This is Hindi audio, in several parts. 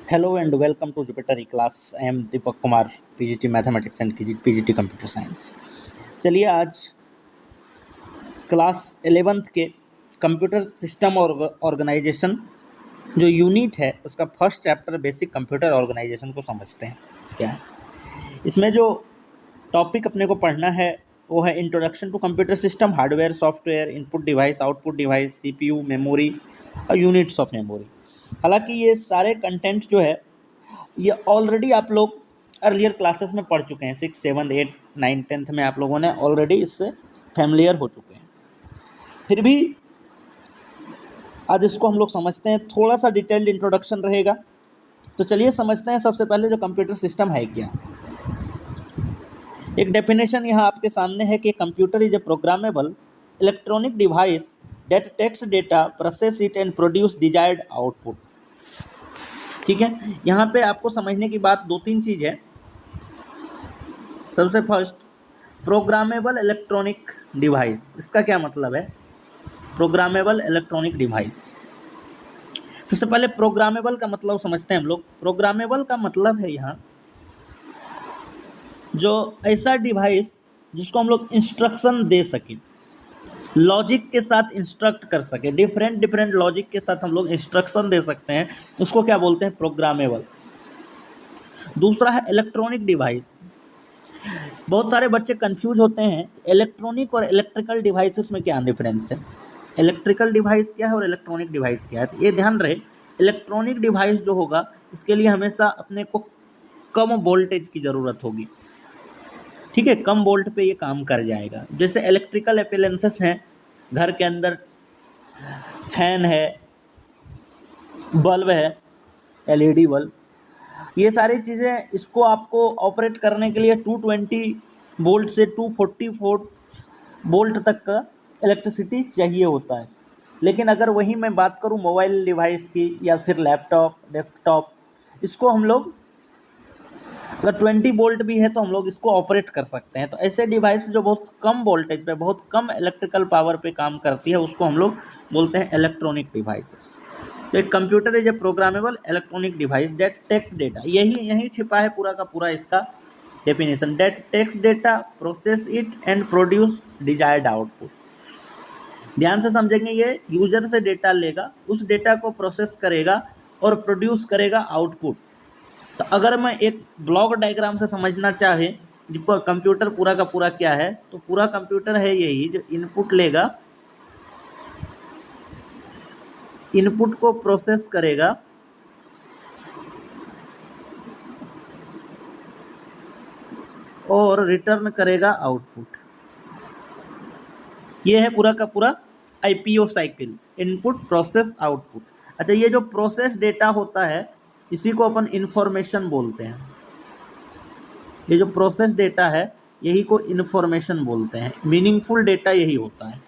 Hello and welcome to Jupiter E-Class. I am Deepak Kumar, PGT Mathematics and PGT Computer Science. चलिए आज क्लास 11th के कंप्यूटर सिस्टम और ऑर्गेनाइजेशन जो यूनिट है उसका first chapter basic computer organisation को समझते हैं क्या है। इसमें जो टॉपिक अपने को पढ़ना है वो है introduction to computer system, hardware, software, input device, output device, CPU, memory और यूनिट्स ऑफ मेमोरी। हालांकि ये सारे कंटेंट जो है ये ऑलरेडी आप लोग अर्लियर क्लासेस में पढ़ चुके हैं। 6, 7, 8, 9, 10th में आप लोगों ने ऑलरेडी इससे फैमिलियर हो चुके हैं। फिर भी आज इसको हम लोग समझते हैं, थोड़ा सा डिटेल्ड इंट्रोडक्शन रहेगा। तो चलिए समझते हैं सबसे पहले जो कंप्यूटर सिस्टम है क्या। एक डेफिनेशन यहाँ आपके सामने है कि computer is a programmable electronic device that takes data, process it and produce desired output. ठीक है, यहाँ पे आपको समझने की बात 2-3 चीज़ है। सबसे फर्स्ट, प्रोग्रामेबल इलेक्ट्रॉनिक डिवाइस, इसका क्या मतलब है? प्रोग्रामेबल इलेक्ट्रॉनिक डिवाइस, सबसे पहले प्रोग्रामेबल का मतलब समझते हैं हम लोग। प्रोग्रामेबल का मतलब है यहाँ जो ऐसा डिवाइस जिसको हम लोग इंस्ट्रक्शन दे सकें, लॉजिक के साथ इंस्ट्रक्ट कर सके, डिफरेंट लॉजिक के साथ हम लोग इंस्ट्रक्शन दे सकते हैं, उसको क्या बोलते हैं? प्रोग्रामेबल। दूसरा है इलेक्ट्रॉनिक डिवाइस। बहुत सारे बच्चे कंफ्यूज होते हैं इलेक्ट्रॉनिक और इलेक्ट्रिकल डिवाइसेस में क्या डिफरेंस है, इलेक्ट्रिकल डिवाइस क्या है और इलेक्ट्रॉनिक डिवाइस क्या है। तो ये ध्यान रहे, इलेक्ट्रॉनिक डिवाइस जो होगा इसके लिए हमेशा अपने को कम वोल्टेज की ज़रूरत होगी। ठीक है, कम वोल्ट पे ये काम कर जाएगा। जैसे इलेक्ट्रिकल अप्लायंसेस हैं, घर के अंदर फैन है, बल्ब है, एलईडी बल्ब, ये सारी चीज़ें, इसको आपको ऑपरेट करने के लिए 220 वोल्ट से 244 वोल्ट तक का इलेक्ट्रिसिटी चाहिए होता है। लेकिन अगर वही मैं बात करूं मोबाइल डिवाइस की या फिर लैपटॉप, डेस्कटॉप, इसको हम लोग अगर 20 वोल्ट भी है तो हम लोग इसको ऑपरेट कर सकते हैं। तो ऐसे डिवाइस जो बहुत कम वोल्टेज पे, बहुत कम इलेक्ट्रिकल पावर पे काम करती है, उसको हम लोग बोलते हैं इलेक्ट्रॉनिक डिवाइसेस। तो एक computer is a programmable electronic device that takes data, यही छिपा है पूरा का पूरा इसका definition. That takes data, process it and produce desired output. ध्यान से समझेंगे, ये यूजर से डेटा लेगा, उस डेटा को प्रोसेस करेगा और प्रोड्यूस करेगा आउटपुट। तो अगर मैं एक ब्लॉक डायग्राम से समझना चाहे कंप्यूटर पूरा का पूरा क्या है, तो पूरा कंप्यूटर है यही जो इनपुट लेगा, इनपुट को प्रोसेस करेगा और रिटर्न करेगा आउटपुट। ये है पूरा का पूरा IPO cycle, input, process, output. अच्छा, ये जो प्रोसेस डेटा होता है इसी को अपन इंफॉर्मेशन बोलते हैं। ये जो प्रोसेस डेटा है यही को इंफॉर्मेशन बोलते हैं। मीनिंगफुल डेटा यही होता है,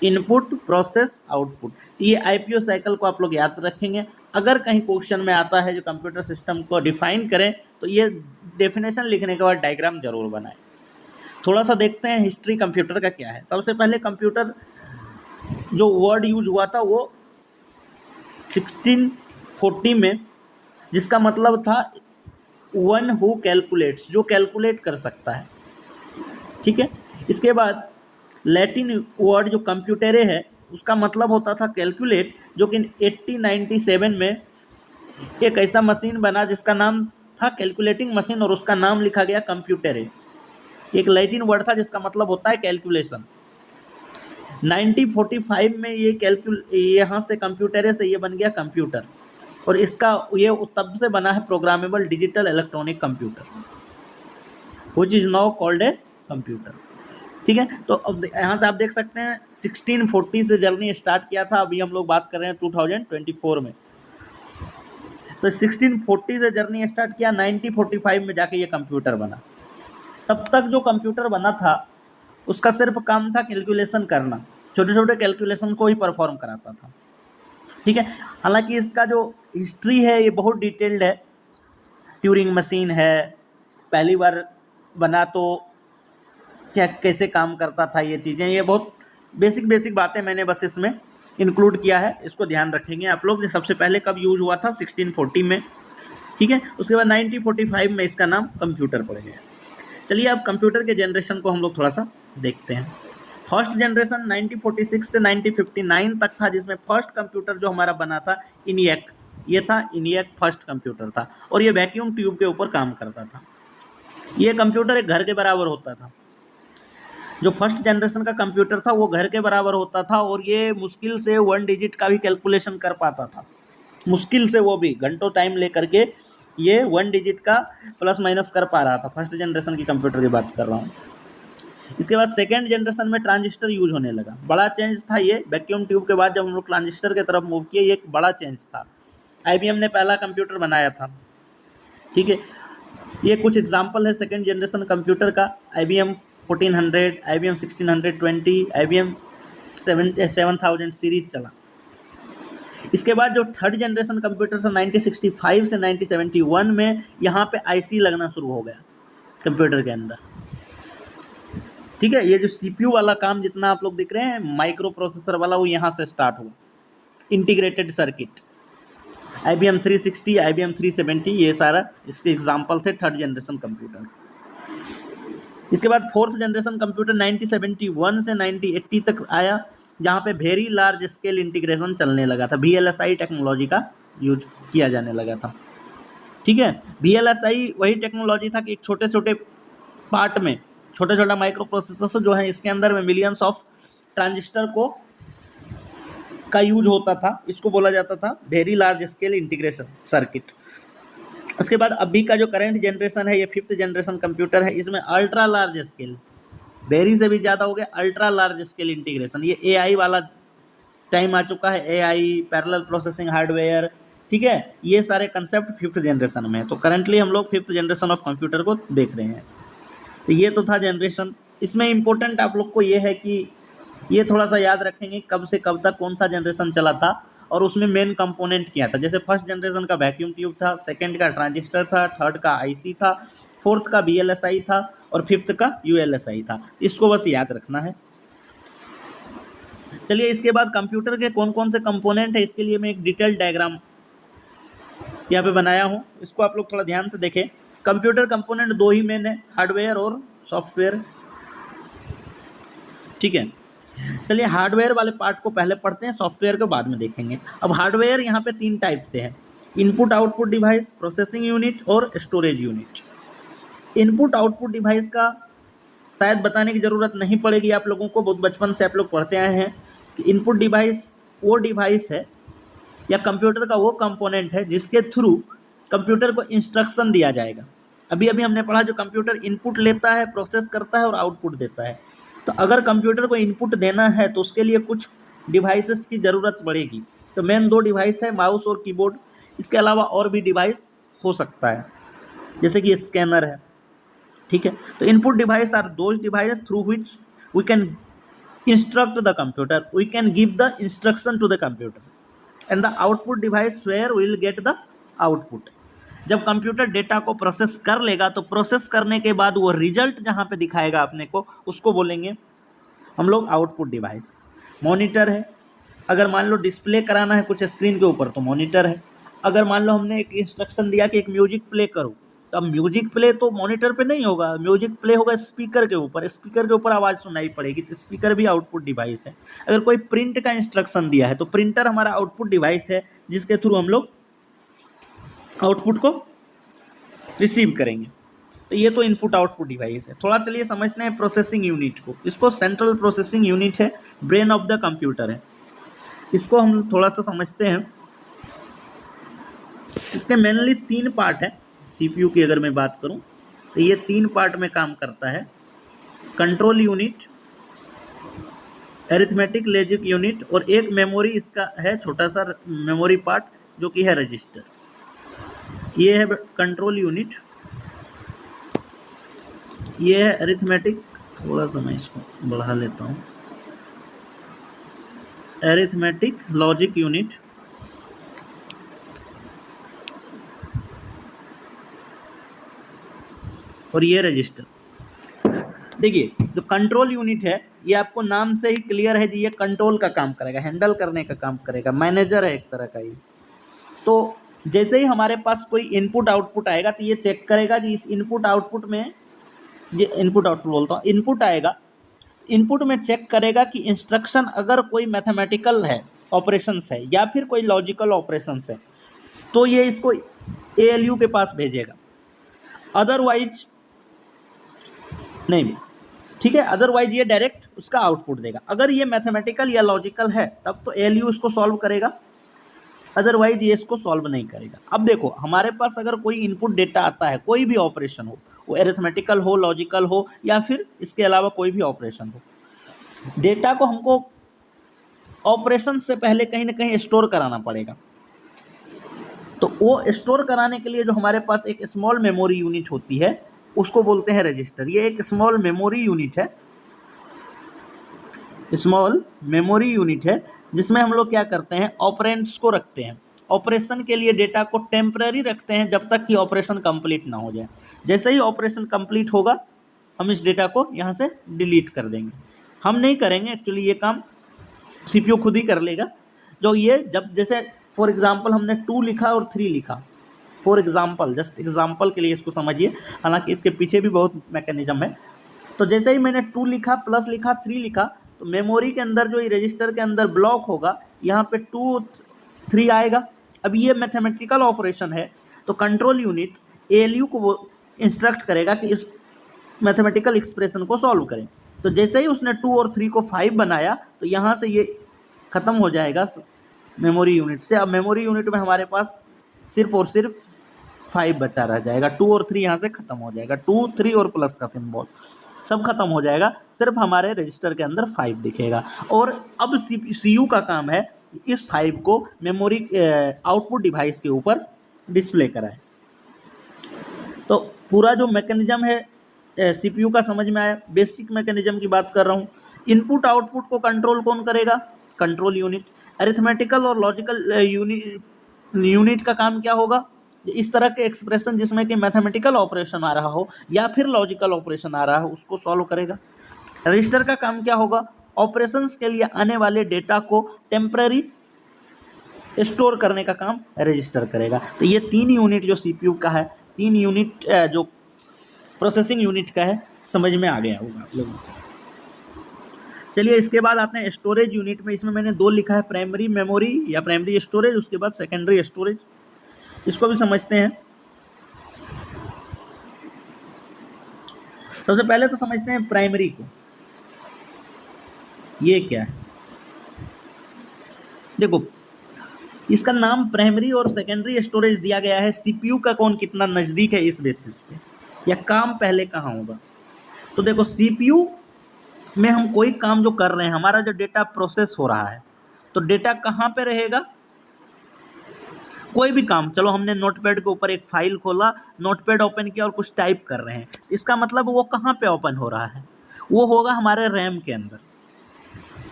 इनपुट, प्रोसेस, आउटपुट। ये आईपीओ साइकिल को आप लोग याद रखेंगे। अगर कहीं क्वेश्चन में आता है जो कंप्यूटर सिस्टम को डिफाइन करें तो ये डेफिनेशन लिखने के बाद डायग्राम जरूर बनाएं। थोड़ा सा देखते हैं हिस्ट्री कंप्यूटर का क्या है। सबसे पहले कंप्यूटर जो वर्ड यूज हुआ था वो 1640 में, जिसका मतलब था वन हु कैलकुलेट्स, जो कैलकुलेट कर सकता है। ठीक है, इसके बाद लैटिन वर्ड जो कंप्यूटरे है उसका मतलब होता था कैलकुलेट, जो कि 1897 में एक ऐसा मशीन बना जिसका नाम था कैलकुलेटिंग मशीन और उसका नाम लिखा गया कंप्यूटरे। एक लैटिन वर्ड था जिसका मतलब होता है कैलकुलेशन। 1945 में ये यहाँ से कंप्यूटरे से ये बन गया कंप्यूटर, और इसका ये तब से बना है programmable digital electronic computer, which is now called a computer. ठीक है, तो अब यहाँ से आप देख सकते हैं 1640 से जर्नी स्टार्ट किया था, अभी हम लोग बात कर रहे हैं 2024 में। तो 1640 से जर्नी स्टार्ट किया, 1945 में जाके ये कंप्यूटर बना। तब तक जो कंप्यूटर बना था उसका सिर्फ काम था कैलकुलेशन करना, छोटे छोटे कैलकुलेशन को ही परफॉर्म कराता था। ठीक है, हालांकि इसका जो हिस्ट्री है ये बहुत डिटेल्ड है। ट्यूरिंग मशीन है, पहली बार बना तो क्या कैसे काम करता था, ये चीज़ें, ये बहुत बेसिक बातें मैंने बस इसमें इंक्लूड किया है, इसको ध्यान रखेंगे आप लोग। सबसे पहले कब यूज हुआ था? 1640 में, ठीक है। उसके बाद 1945 में इसका नाम कंप्यूटर पड़ गया। चलिए अब कंप्यूटर के जनरेशन को हम लोग थोड़ा सा देखते हैं। फर्स्ट जनरेशन 1946 से 1959 तक था, जिसमें फर्स्ट कंप्यूटर जो हमारा बना था इनिएक, ये था इनिएक फर्स्ट कंप्यूटर था, और ये वैक्यूम ट्यूब के ऊपर काम करता था। ये कंप्यूटर एक घर के बराबर होता था। जो फर्स्ट जनरेशन का कंप्यूटर था वो घर के बराबर होता था, और ये मुश्किल से 1 डिजिट का भी कैलकुलेशन कर पाता था, मुश्किल से, वो भी घंटों टाइम लेकर के ये 1 डिजिट का प्लस माइनस कर पा रहा था। फर्स्ट जनरेशन की कंप्यूटर की बात कर रहा हूँ। इसके बाद सेकेंड जनरेशन में ट्रांजिस्टर यूज होने लगा। बड़ा चेंज था ये, वैक्यूम ट्यूब के बाद जब हम लोग ट्रांजिस्टर की तरफ मूव किए, ये एक बड़ा चेंज था। IBM ने पहला कंप्यूटर बनाया था, ठीक है। ये कुछ एग्जाम्पल है सेकेंड जनरेशन कंप्यूटर का। IBM 1400, IBM 1620, IBM 7000 सीरीज चला। इसके बाद जो थर्ड जनरेशन कंप्यूटर था 1965 से 1971 में, यहाँ पे IC लगना शुरू हो गया कंप्यूटर के अंदर, ठीक है। ये जो CPU वाला काम जितना आप लोग दिख रहे हैं, माइक्रो प्रोसेसर वाला, वो यहाँ से स्टार्ट हुआ। इंटीग्रेटेड सर्किट, IBM 360, IBM 370, ये सारा इसके एग्जाम्पल थे थर्ड जनरेशन कंप्यूटर। इसके बाद फोर्थ जनरेशन कंप्यूटर 1971 से 1980 तक आया, जहाँ पे वेरी लार्ज स्केल इंटीग्रेशन चलने लगा था। VLSI टेक्नोलॉजी का यूज किया जाने लगा था, ठीक है। VLSI वही टेक्नोलॉजी था कि एक छोटे छोटे पार्ट में छोटा छोटा माइक्रो प्रोसेसर जो है, इसके अंदर में मिलियंस ऑफ ट्रांजिस्टर का यूज होता था। इसको बोला जाता था very large scale integration circuit. उसके बाद अभी का जो करंट जनरेशन है, ये फिफ्थ जनरेशन कंप्यूटर है। इसमें अल्ट्रा लार्ज स्केल, वेरी से भी ज़्यादा हो गया, अल्ट्रा लार्ज स्केल इंटीग्रेशन। ये AI वाला टाइम आ चुका है, AI, पैरेलल प्रोसेसिंग हार्डवेयर, ठीक है। ये सारे कंसेप्ट फिफ्थ जनरेशन में है। तो करंटली हम लोग फिफ्थ जनरेशन ऑफ कंप्यूटर को देख रहे हैं। तो ये तो था जनरेशन। इसमें इम्पोर्टेंट आप लोग को ये है कि ये थोड़ा सा याद रखेंगे कब से कब तक कौन सा जनरेशन चला था, और उसमें मेन कंपोनेंट क्या था। जैसे फर्स्ट जनरेशन का वैक्यूम ट्यूब था, सेकंड का ट्रांजिस्टर था, थर्ड का IC था, फोर्थ का VLSI था, और फिफ्थ का ULSI था। इसको बस याद रखना है। चलिए इसके बाद कंप्यूटर के कौन कौन से कंपोनेंट है, इसके लिए मैं एक डिटेल डायग्राम यहाँ पे बनाया हूँ, इसको आप लोग थोड़ा ध्यान से देखें। कंप्यूटर कंपोनेंट दो ही मेन है, हार्डवेयर और सॉफ्टवेयर, ठीक है। चलिए हार्डवेयर वाले पार्ट को पहले पढ़ते हैं, सॉफ्टवेयर को बाद में देखेंगे। अब हार्डवेयर यहाँ पे 3 टाइप से है: input output device, processing unit और storage unit. Input output device का शायद बताने की ज़रूरत नहीं पड़ेगी आप लोगों को, बहुत बचपन से आप लोग पढ़ते आए हैं कि इनपुट डिवाइस वो डिवाइस है या कंप्यूटर का वो कंपोनेंट है जिसके थ्रू कंप्यूटर को इंस्ट्रक्शन दिया जाएगा। अभी अभी हमने पढ़ा जो कंप्यूटर इनपुट लेता है, प्रोसेस करता है और आउटपुट देता है। तो अगर कंप्यूटर को इनपुट देना है तो उसके लिए कुछ डिवाइसेस की ज़रूरत पड़ेगी। तो मेन 2 डिवाइस है, माउस और कीबोर्ड। इसके अलावा और भी डिवाइस हो सकता है, जैसे कि स्कैनर है, ठीक है। तो input device are those device through which we can instruct the computer, we can give the instruction to the computer, and the output device where will get the output. जब कंप्यूटर डेटा को प्रोसेस कर लेगा तो प्रोसेस करने के बाद वो रिजल्ट जहाँ पे दिखाएगा अपने को, उसको बोलेंगे हम लोग आउटपुट डिवाइस। मॉनिटर है, अगर मान लो डिस्प्ले कराना है कुछ स्क्रीन के ऊपर तो मॉनिटर है। अगर मान लो हमने एक इंस्ट्रक्शन दिया कि एक म्यूजिक प्ले करो, तो अब म्यूजिक प्ले तो मॉनिटर पे नहीं होगा, म्यूजिक प्ले होगा स्पीकर के ऊपर, स्पीकर के ऊपर आवाज़ सुनाई पड़ेगी, तो स्पीकर भी आउटपुट डिवाइस है। अगर कोई प्रिंट का इंस्ट्रक्शन दिया है तो प्रिंटर हमारा आउटपुट डिवाइस है, जिसके थ्रू हम लोग आउटपुट को रिसीव करेंगे। तो ये तो इनपुट आउटपुट डिवाइस है। थोड़ा चलिए समझते हैं प्रोसेसिंग यूनिट को। इसको सेंट्रल प्रोसेसिंग यूनिट है, ब्रेन ऑफ द कंप्यूटर है। इसको हम थोड़ा सा समझते हैं। इसके मेनली 3 पार्ट हैं। CPU की अगर मैं बात करूं तो ये 3 पार्ट में काम करता है: control unit, arithmetic logic unit, और एक मेमोरी इसका है, छोटा सा मेमोरी पार्ट जो कि है रजिस्टर। ये है कंट्रोल यूनिट, ये है अरिथमेटिक, थोड़ा सा मैं इसको बढ़ा लेता हूँ, अरिथमेटिक लॉजिक यूनिट, और ये रजिस्टर। देखिए जो कंट्रोल यूनिट है ये आपको नाम से ही क्लियर है जी, ये कंट्रोल का काम करेगा, हैंडल करने का काम करेगा, मैनेजर है एक तरह का ये। तो जैसे ही हमारे पास कोई इनपुट आउटपुट आएगा तो ये चेक करेगा जी इस इनपुट आउटपुट में, ये इनपुट आउटपुट बोलता हूँ, इनपुट आएगा, इनपुट में चेक करेगा कि इंस्ट्रक्शन अगर कोई मैथमेटिकल है ऑपरेशंस है या फिर कोई लॉजिकल ऑपरेशंस है तो ये इसको ALU के पास भेजेगा, अदरवाइज नहीं, ठीक है, अदरवाइज ये डायरेक्ट उसका आउटपुट देगा। अगर ये मैथमेटिकल या लॉजिकल है तब तो ALU इसको सॉल्व करेगा, अदरवाइज ये इसको सॉल्व नहीं करेगा। अब देखो हमारे पास अगर कोई इनपुट डेटा आता है, कोई भी ऑपरेशन हो, वो एरिथमेटिकल हो, लॉजिकल हो या फिर इसके अलावा कोई भी ऑपरेशन हो, डेटा को हमको ऑपरेशन से पहले कहीं ना कहीं स्टोर कराना पड़ेगा। तो वो स्टोर कराने के लिए जो हमारे पास एक स्मॉल मेमोरी यूनिट होती है उसको बोलते हैं रजिस्टर। ये एक स्मॉल मेमोरी यूनिट है, स्मॉल मेमोरी यूनिट है जिसमें हम लोग क्या करते हैं, ऑपरेंड्स को रखते हैं, ऑपरेशन के लिए डेटा को टेम्पररी रखते हैं जब तक कि ऑपरेशन कंप्लीट ना हो जाए। जैसे ही ऑपरेशन कंप्लीट होगा हम इस डेटा को यहाँ से डिलीट कर देंगे। हम नहीं करेंगे एक्चुअली, ये काम CPU खुद ही कर लेगा। जो ये जब जैसे फॉर एग्जांपल हमने 2 लिखा और 3 लिखा, फॉर एग्जांपल, जस्ट एग्जांपल के लिए इसको समझिए, हालांकि इसके पीछे भी बहुत मैकेनिज्म है। तो जैसे ही मैंने 2 लिखा, प्लस लिखा, 3 लिखा, तो मेमोरी के अंदर जो ये रजिस्टर के अंदर ब्लॉक होगा यहाँ पे 2 3 आएगा। अब ये मैथमेटिकल ऑपरेशन है तो कंट्रोल यूनिट ALU को वो इंस्ट्रक्ट करेगा कि इस मैथमेटिकल एक्सप्रेशन को सॉल्व करें। तो जैसे ही उसने 2 और 3 को 5 बनाया तो यहाँ से ये ख़त्म हो जाएगा मेमोरी यूनिट से। अब मेमोरी यूनिट में हमारे पास सिर्फ और सिर्फ 5 बचा रह जाएगा, 2 और 3 यहाँ से ख़त्म हो जाएगा, 2 3 और प्लस का सिंबल सब खत्म हो जाएगा, सिर्फ हमारे रजिस्टर के अंदर 5 दिखेगा। और अब CPU का काम है इस 5 को मेमोरी आउटपुट डिवाइस के ऊपर डिस्प्ले कराए। तो पूरा जो मैकेनिज्म है CPU का समझ में आया। बेसिक मैकेनिज्म की बात कर रहा हूँ। इनपुट आउटपुट को कंट्रोल कौन करेगा, कंट्रोल यूनिट। अरिथमेटिकल और लॉजिकल यूनिट का काम क्या होगा, इस तरह के एक्सप्रेशन जिसमें कि मैथमेटिकल ऑपरेशन आ रहा हो या फिर लॉजिकल ऑपरेशन आ रहा हो उसको सॉल्व करेगा। रजिस्टर का काम क्या होगा, ऑपरेशंस के लिए आने वाले डेटा को टेम्पररी स्टोर करने का काम रजिस्टर करेगा। तो ये 3 यूनिट जो CPU का है, 3 यूनिट जो प्रोसेसिंग यूनिट का है, समझ में आ गया होगा आप लोगों को। चलिए इसके बाद आपने स्टोरेज यूनिट में, इसमें मैंने 2 लिखा है, प्राइमरी मेमोरी या प्राइमरी स्टोरेज, उसके बाद सेकेंडरी स्टोरेज, इसको भी समझते हैं। सबसे पहले तो समझते हैं प्राइमरी को, ये क्या है। देखो इसका नाम प्राइमरी और सेकेंडरी स्टोरेज दिया गया है CPU का कौन कितना नज़दीक है इस बेसिस पे, या काम पहले कहाँ होगा। तो देखो CPU में हम कोई काम जो कर रहे हैं, हमारा जो डेटा प्रोसेस हो रहा है, तो डेटा कहाँ पे रहेगा, कोई भी काम, चलो हमने नोटपैड के ऊपर एक फाइल खोला, नोटपैड ओपन किया और कुछ टाइप कर रहे हैं, इसका मतलब वो कहाँ पे ओपन हो रहा है, वो होगा हमारे रैम के अंदर,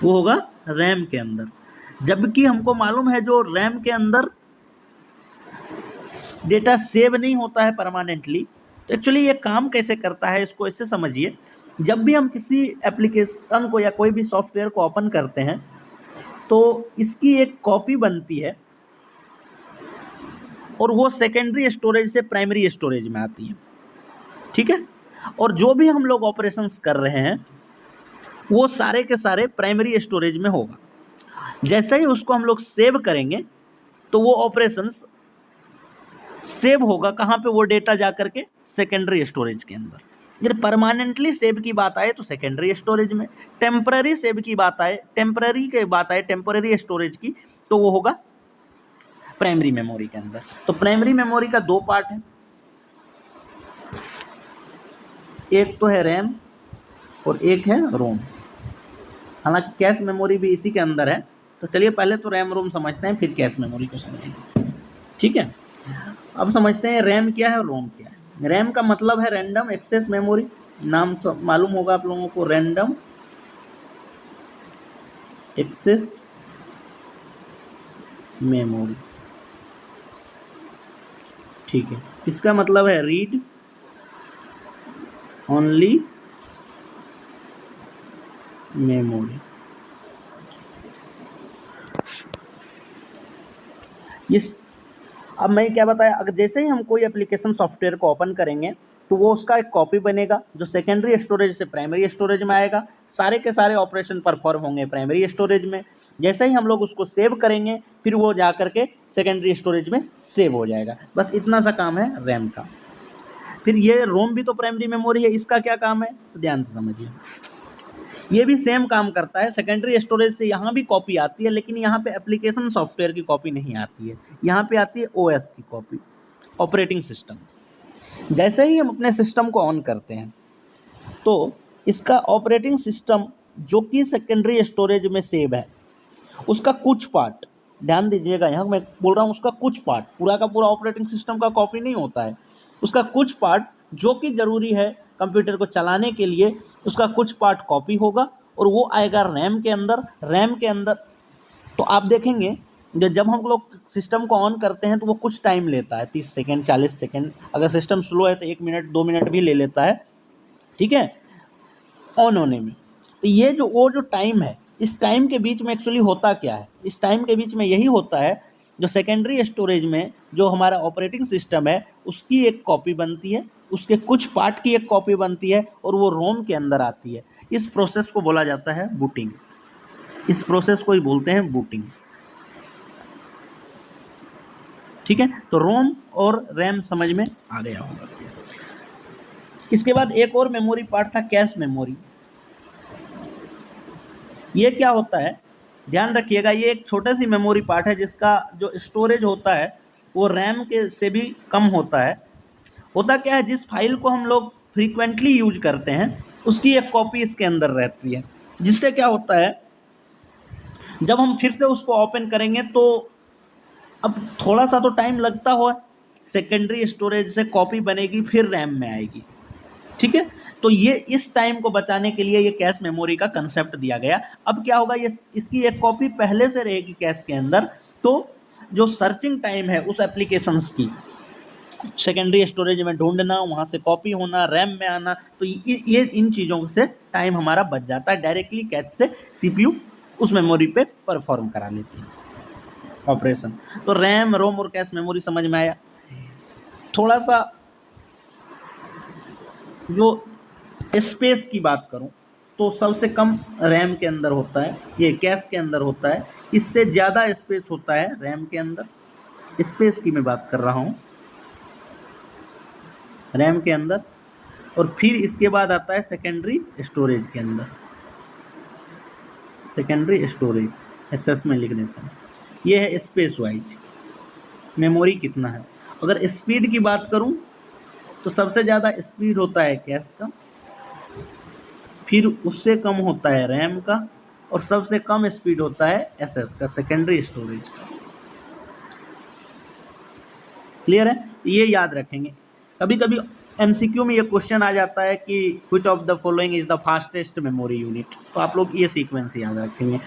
वो होगा रैम के अंदर। जबकि हमको मालूम है जो रैम के अंदर डेटा सेव नहीं होता है परमानेंटली। तो एक्चुअली ये काम कैसे करता है इसको इससे समझिए। जब भी हम किसी एप्लीकेशन को या कोई भी सॉफ्टवेयर को ओपन करते हैं तो इसकी एक कॉपी बनती है और वो सेकेंडरी स्टोरेज से प्राइमरी स्टोरेज में आती है, ठीक है। और जो भी हम लोग ऑपरेशंस कर रहे हैं वो सारे के सारे प्राइमरी स्टोरेज में होगा। जैसे ही उसको हम लोग सेव करेंगे तो वो ऑपरेशंस सेव होगा कहाँ पे, वो डेटा जा करके सेकेंडरी स्टोरेज के अंदर। यदि परमानेंटली सेव की बात आए तो सेकेंडरी स्टोरेज में, टेम्पररी सेव की बात आए, टेम्पररी स्टोरेज की, तो वो होगा प्राइमरी मेमोरी के अंदर। तो प्राइमरी मेमोरी का 2 पार्ट है, एक तो है रैम और एक है रोम। हालांकि कैश मेमोरी भी इसी के अंदर है। तो चलिए पहले तो रैम रोम समझते हैं, फिर कैश मेमोरी को समझेंगे, ठीक है। अब समझते हैं रैम क्या है और रोम क्या है। रैम का मतलब है रैंडम एक्सेस मेमोरी, नाम तो मालूम होगा आप लोगों को, रैंडम एक्सेस मेमोरी, ठीक है। इसका मतलब है रीड ओनली मेमोरी। इस अब मैं क्या बताया, अगर जैसे ही हम कोई एप्लीकेशन सॉफ्टवेयर को ओपन करेंगे तो वो उसका एक कॉपी बनेगा जो सेकेंडरी स्टोरेज से प्राइमरी स्टोरेज में आएगा। सारे के सारे ऑपरेशन परफॉर्म होंगे प्राइमरी स्टोरेज में। जैसे ही हम लोग उसको सेव करेंगे फिर वो जा करके सेकेंडरी स्टोरेज में सेव हो जाएगा। बस इतना सा काम है रैम का। फिर ये रोम भी तो प्राइमरी मेमोरी है, इसका क्या काम है तो ध्यान से समझिए। ये भी सेम काम करता है, सेकेंडरी स्टोरेज से यहाँ भी कॉपी आती है, लेकिन यहाँ पे एप्लीकेशन सॉफ्टवेयर की कॉपी नहीं आती है, यहाँ पे आती है ओएस की कॉपी, ऑपरेटिंग सिस्टम। जैसे ही हम अपने सिस्टम को ऑन करते हैं तो इसका ऑपरेटिंग सिस्टम जो कि सेकेंडरी स्टोरेज में सेव है उसका कुछ पार्ट, ध्यान दीजिएगा यहाँ मैं बोल रहा हूँ उसका कुछ पार्ट, पूरा का पूरा ऑपरेटिंग सिस्टम का कॉपी नहीं होता है, उसका कुछ पार्ट जो कि ज़रूरी है कंप्यूटर को चलाने के लिए, उसका कुछ पार्ट कॉपी होगा और वो आएगा रैम के अंदर। रैम के अंदर तो आप देखेंगे जब हम लोग सिस्टम को ऑन करते हैं तो वो कुछ टाइम लेता है, 30 सेकेंड 40 सेकेंड, अगर सिस्टम स्लो है तो 1 मिनट 2 मिनट भी ले लेता है, ठीक है, ऑन होने में। तो ये जो वो जो टाइम है, इस टाइम के बीच में एक्चुअली होता क्या है, इस टाइम के बीच में यही होता है जो सेकेंडरी स्टोरेज में जो हमारा ऑपरेटिंग सिस्टम है उसकी एक कॉपी बनती है, उसके कुछ पार्ट की एक कॉपी बनती है और वो रोम के अंदर आती है। इस प्रोसेस को बोला जाता है बूटिंग, इस प्रोसेस को ही बोलते हैं बूटिंग, ठीक है। तो रोम और रैम समझ में आ गया होगा। इसके बाद एक और मेमोरी पार्ट था कैश मेमोरी। ये क्या होता है ध्यान रखिएगा, ये एक छोटे सी मेमोरी पार्ट है जिसका जो स्टोरेज होता है वो रैम के से भी कम होता है। होता क्या है, जिस फाइल को हम लोग फ्रीक्वेंटली यूज करते हैं उसकी एक कॉपी इसके अंदर रहती है, जिससे क्या होता है जब हम फिर से उसको ओपन करेंगे तो अब थोड़ा सा तो टाइम लगता हो, सेकेंडरी स्टोरेज से कॉपी बनेगी फिर रैम में आएगी, ठीक है। तो ये इस टाइम को बचाने के लिए ये कैश मेमोरी का कंसेप्ट दिया गया। अब क्या होगा, ये इसकी एक कॉपी पहले से रहेगी कैश के अंदर, तो जो सर्चिंग टाइम है उस एप्लीकेशंस की, सेकेंडरी स्टोरेज में ढूंढना, वहाँ से कॉपी होना, रैम में आना, तो ये इन चीज़ों से टाइम हमारा बच जाता है। डायरेक्टली कैश से सीपीयू उस मेमोरी पे परफॉर्म करा लेती है ऑपरेशन। तो रैम, रोम और कैश मेमोरी समझ में आया। थोड़ा सा जो स्पेस की बात करूं तो सबसे कम रैम के अंदर होता है, ये कैश के अंदर होता है, इससे ज़्यादा स्पेस होता है रैम के अंदर। स्पेस की मैं बात कर रहा हूं रैम के अंदर। और फिर इसके बाद आता है सेकेंडरी स्टोरेज के अंदर, सेकेंडरी स्टोरेज एसएस में लिख देता हूँ। ये है स्पेस वाइज मेमोरी कितना है। अगर स्पीड की बात करूं तो सबसे ज़्यादा स्पीड होता है कैश का, फिर उससे कम होता है रैम का, और सबसे कम स्पीड होता है एसएस का, सेकेंडरी स्टोरेज का। क्लियर है, ये याद रखेंगे। कभी कभी एमसीक्यू में ये क्वेश्चन आ जाता है कि which of the following is the fastest memory unit, तो आप लोग ये सीक्वेंस याद रखेंगे,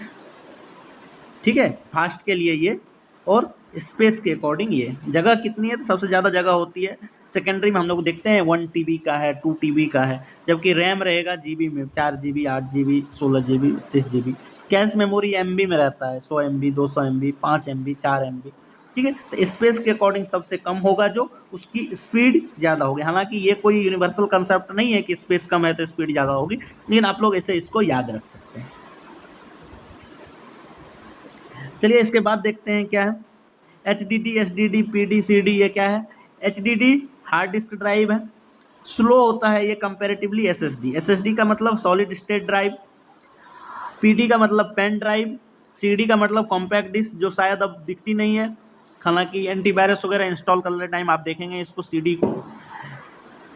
ठीक है। फास्ट के लिए ये, और स्पेस के अकॉर्डिंग ये। जगह कितनी है तो सबसे ज़्यादा जगह होती है सेकेंडरी में, हम लोग देखते हैं 1 TB का है, 2 TB का है, जबकि रैम रहेगा जीबी में, 4 GB, 8 GB, 16 GB, 32 GB। Cache memory MB में रहता है, 100 MB, 200 MB, 5 MB, 4 MB, ठीक है। तो स्पेस के अकॉर्डिंग सबसे कम होगा जो, उसकी स्पीड ज़्यादा होगी। हालांकि ये कोई यूनिवर्सल कंसेप्ट नहीं है कि स्पेस कम है तो स्पीड ज़्यादा होगी, लेकिन आप लोग ऐसे इसको याद रख सकते हैं। चलिए इसके बाद देखते हैं क्या है HDD, SDD, PD, CD। ये क्या है, HDD हार्ड डिस्क ड्राइव है, स्लो होता है ये कंपैरेटिवली SSD। SSD का मतलब सॉलिड स्टेट ड्राइव, PD का मतलब पेन ड्राइव, CD का मतलब कॉम्पैक्ट डिस्क, जो शायद अब दिखती नहीं है, हालांकि एंटीवायरस वगैरह इंस्टॉल करने टाइम आप देखेंगे इसको CD को।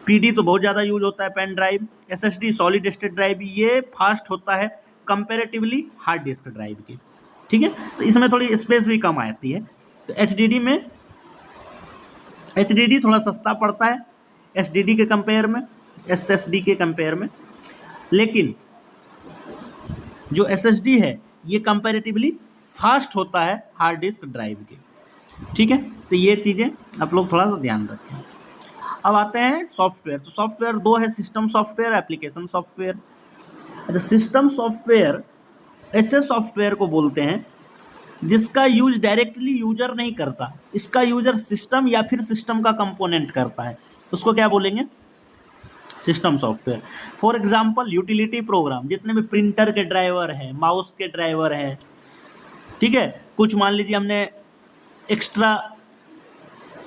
PD तो बहुत ज़्यादा यूज होता है pen drive. SSD solid state drive, ये फास्ट होता है कंपैरेटिवली हार्ड डिस्क ड्राइव की, ठीक है। तो इसमें थोड़ी स्पेस भी कम आती है। तो HDD थोड़ा सस्ता पड़ता है SSD के कंपेयर में, लेकिन जो SSD है ये कंपैरेटिवली फास्ट होता है हार्ड डिस्क ड्राइव के, ठीक है। तो ये चीज़ें आप लोग थोड़ा सा ध्यान रखें। अब आते हैं सॉफ्टवेयर। तो सॉफ्टवेयर दो है, सिस्टम सॉफ्टवेयर, एप्लीकेशन सॉफ्टवेयर। अच्छा, सिस्टम सॉफ्टवेयर ऐसे सॉफ्टवेयर को बोलते हैं जिसका यूज डायरेक्टली यूजर नहीं करता, इसका यूजर सिस्टम या फिर सिस्टम का कंपोनेंट करता है, उसको क्या बोलेंगे? System software. For example utility programme, जितने भी प्रिंटर के ड्राइवर हैं, माउस के ड्राइवर हैं, ठीक है, कुछ मान लीजिए हमने एक्स्ट्रा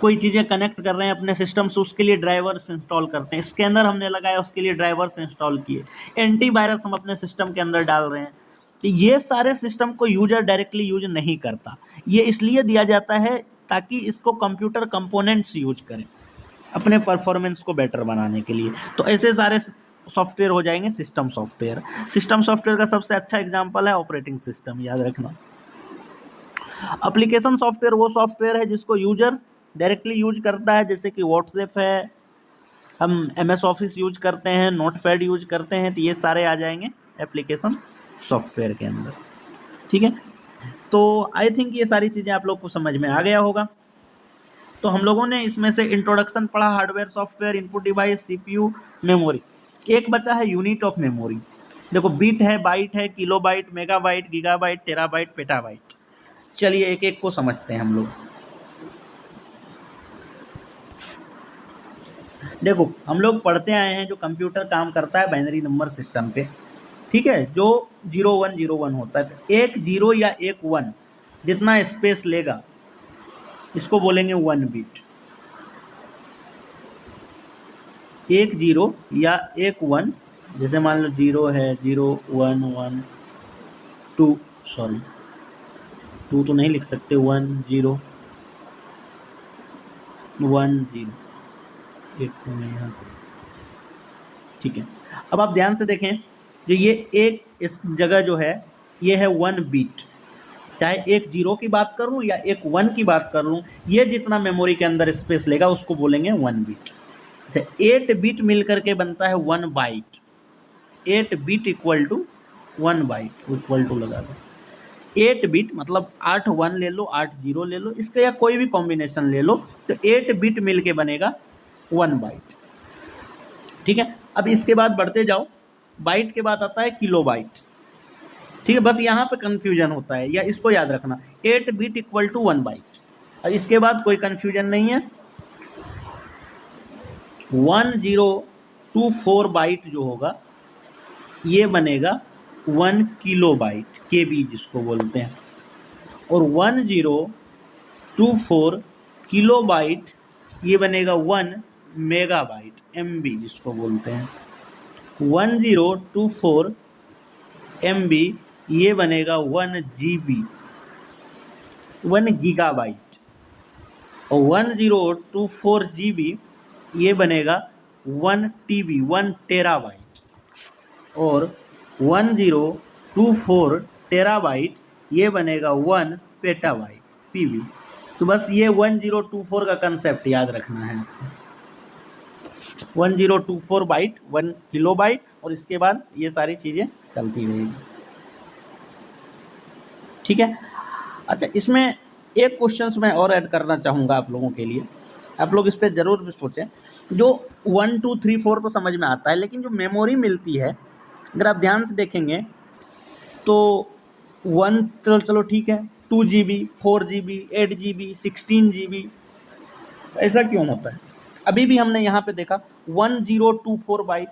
कोई चीज़ें कनेक्ट कर रहे हैं अपने सिस्टम से, उसके लिए ड्राइवर्स इंस्टॉल करते हैं, स्कैनर हमने लगाया उसके लिए ड्राइवर्स इंस्टॉल किए, एंटीवायरस हम अपने सिस्टम के अंदर डाल रहे हैं, तो ये सारे सिस्टम को यूजर डायरेक्टली यूज नहीं करता, ये इसलिए दिया जाता है ताकि इसको कंप्यूटर कंपोनेंट्स यूज करें अपने परफॉर्मेंस को बेटर बनाने के लिए। तो ऐसे सारे सॉफ्टवेयर हो जाएंगे सिस्टम सॉफ्टवेयर। सिस्टम सॉफ्टवेयर का सबसे अच्छा एग्जांपल है ऑपरेटिंग सिस्टम, याद रखना। एप्लीकेशन सॉफ्टवेयर वो सॉफ्टवेयर है जिसको यूजर डायरेक्टली यूज करता है, जैसे कि व्हाट्सएप है, हम MS ऑफिस यूज करते हैं, नोटपैड यूज करते हैं, तो ये सारे आ जाएंगे एप्लीकेशन सॉफ्टवेयर के अंदर, ठीक है। तो आई थिंक ये सारी चीज़ें आप लोग को समझ में आ गया होगा। तो हम लोगों ने इसमें से इंट्रोडक्शन पढ़ा, hardware, software, input device, CPU, memory. एक बचा है यूनिट ऑफ मेमोरी। देखो बिट है, बाइट है, kilobyte, megabyte, gigabyte, terabyte, petabyte. चलिए एक एक को समझते हैं हम लोग। देखो हम लोग पढ़ते आए हैं जो कंप्यूटर काम करता है बाइनरी नंबर सिस्टम पे, ठीक है, जो 0101 होता है, तो एक 0 या एक 1 जितना स्पेस लेगा इसको बोलेंगे 1 बिट। एक 0 या एक 1, जैसे मान लो 0 है, 0 1 1 2, सॉरी 2 तो नहीं लिख सकते, 1 0 1 0, एक तो यहाँ से, ठीक है। अब आप ध्यान से देखें, जो ये एक इस जगह जो है ये है 1 बिट, चाहे एक 0 की बात कर लूँ या एक 1 की बात कर लूँ, ये जितना मेमोरी के अंदर स्पेस लेगा उसको बोलेंगे 1 बिट। अच्छा, 8 बिट मिलकर के बनता है 1 byte. 8 bit equal to 1 byte, equal to लगा दो। 8 बिट मतलब 8 1 ले लो, 8 0 ले लो, इसका या कोई भी कॉम्बिनेशन ले लो, तो 8 बिट मिल के बनेगा 1 बाइट, ठीक है। अब इसके बाद बढ़ते जाओ, बाइट के बाद आता है किलो बाइट, ठीक है। बस यहाँ पे कंफ्यूजन होता है, या इसको याद रखना, 8 बिट इक्वल टू 1 बाइट। अब इसके बाद कोई कंफ्यूजन नहीं है। 1024 बाइट जो होगा ये बनेगा 1 किलो बाइट, KB जिसको बोलते हैं, और 1024 किलो बाइट ये बनेगा 1 मेगाबाइट, MB जिसको बोलते हैं। 1024 MB ये बनेगा 1 GB, 1 गीगाबाइट, और 1024 GB ये बनेगा 1 TB, 1 टेराबाइट, और 1024 टेराबाइट ये बनेगा 1 पेटाबाइट, PB। तो बस ये 1024 का कंसेप्ट याद रखना है। 1024 बाइट 1 किलो बाइट, और इसके बाद ये सारी चीज़ें चलती रहेगी, ठीक है। अच्छा, इसमें एक क्वेश्चन मैं और ऐड करना चाहूँगा आप लोगों के लिए, आप लोग इस पर ज़रूर भी सोचें। जो 1 2 3 4 तो समझ में आता है, लेकिन जो मेमोरी मिलती है अगर आप ध्यान से देखेंगे तो 1 चलो ठीक है, 2 GB, 4 GB, 8 GB, 16 GB, ऐसा क्यों होता है? अभी भी हमने यहाँ पे देखा 1024 byte,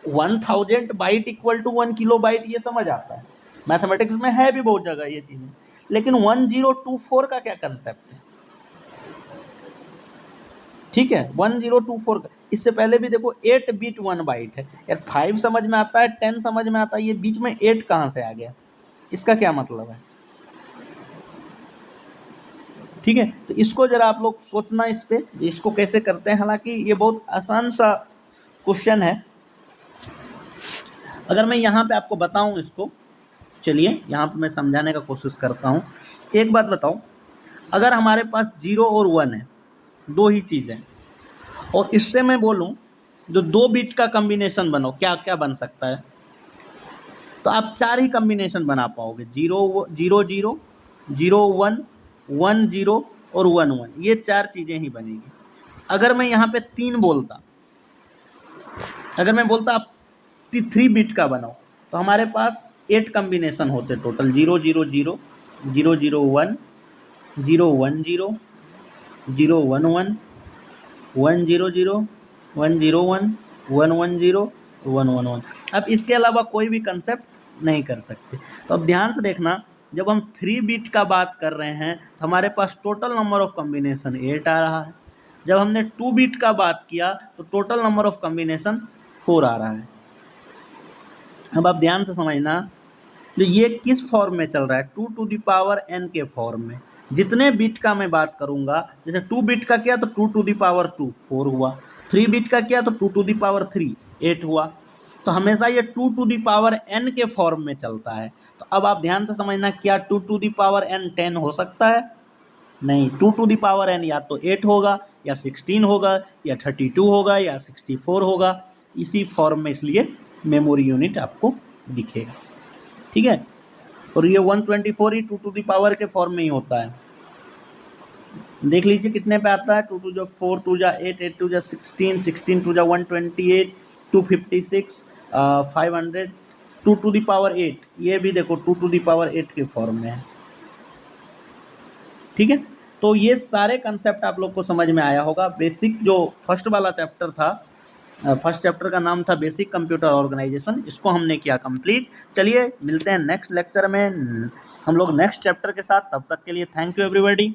1000 byte equal to 1 kilobyte, ये समझ आता है, मैथमेटिक्स में है भी बहुत जगह ये चीज़ें, लेकिन 1024 का क्या कंसेप्ट है? ठीक है, 1024 का, इससे पहले भी देखो 8 बिट 1 बाइट है यार, 5 समझ में आता है, 10 समझ में आता है, ये बीच में 8 कहाँ से आ गया, इसका क्या मतलब है? ठीक है, तो इसको जरा आप लोग सोचना इस पे, इसको कैसे करते हैं। हालांकि ये बहुत आसान सा क्वेश्चन है, अगर मैं यहाँ पे आपको बताऊँ इसको, चलिए यहाँ पे मैं समझाने का कोशिश करता हूँ। एक बात बताओ, अगर हमारे पास 0 और 1 है, दो ही चीज़ें, और इससे मैं बोलूं जो 2 बिट का कॉम्बिनेशन बनो, क्या क्या बन सकता है? तो आप 4 ही कॉम्बिनेशन बना पाओगे, 0 0 0 0 1 1 0 और 1 1, ये 4 चीज़ें ही बनेगी। अगर मैं यहाँ पे 3 बोलता, अगर मैं बोलता आप 3 बिट का बनाओ, तो हमारे पास 8 कम्बिनेशन होते टोटल, 0 0 0 0 0 1 0 1 0 0 1 1 1 0 0 1 0 1 1 1 0 1 1 1। अब इसके अलावा कोई भी कंसेप्ट नहीं कर सकते। तो अब ध्यान से देखना, जब हम 3 बिट का बात कर रहे हैं तो हमारे पास टोटल नंबर ऑफ कॉम्बिनेशन 8 आ रहा है। जब हमने 2 बिट का बात किया तो टोटल नंबर ऑफ कॉम्बिनेशन 4 आ रहा है। अब आप ध्यान से समझना, तो ये किस फॉर्म में चल रहा है, 2 टू द पावर n के फॉर्म में। जितने बिट का मैं बात करूंगा, जैसे 2 बिट का किया तो 2 टू द पावर 2 4 हुआ, 3 बिट का किया तो 2 टू द पावर 3 8 हुआ। तो हमेशा ये 2 टू द पावर n के फॉर्म में चलता है। तो अब आप ध्यान से समझना, क्या 2 टू द पावर n 10 हो सकता है? नहीं, 2 टू द पावर n या तो 8 होगा या 16 होगा या 32 होगा या 64 होगा, इसी फॉर्म में, इसलिए मेमोरी यूनिट आपको दिखेगा। ठीक है, और ये 124 ही 2 टू द पावर के फॉर्म में ही होता है। देख लीजिए कितने पे आता है, 2 टू जा 4 टू जा 8 8 टू जा 16 16 टू जा 128 256 500 2 टू द पावर 8, ये भी देखो 2 टू द पावर 8 के फॉर्म में है। ठीक है, तो ये सारे कंसेप्ट आप लोग को समझ में आया होगा। बेसिक जो फर्स्ट वाला चैप्टर था, फर्स्ट चैप्टर का नाम था बेसिक कंप्यूटर ऑर्गेनाइजेशन, इसको हमने किया कंप्लीट। चलिए मिलते हैं नेक्स्ट लेक्चर में हम लोग नेक्स्ट चैप्टर के साथ, तब तक के लिए थैंक यू एवरीबॉडी।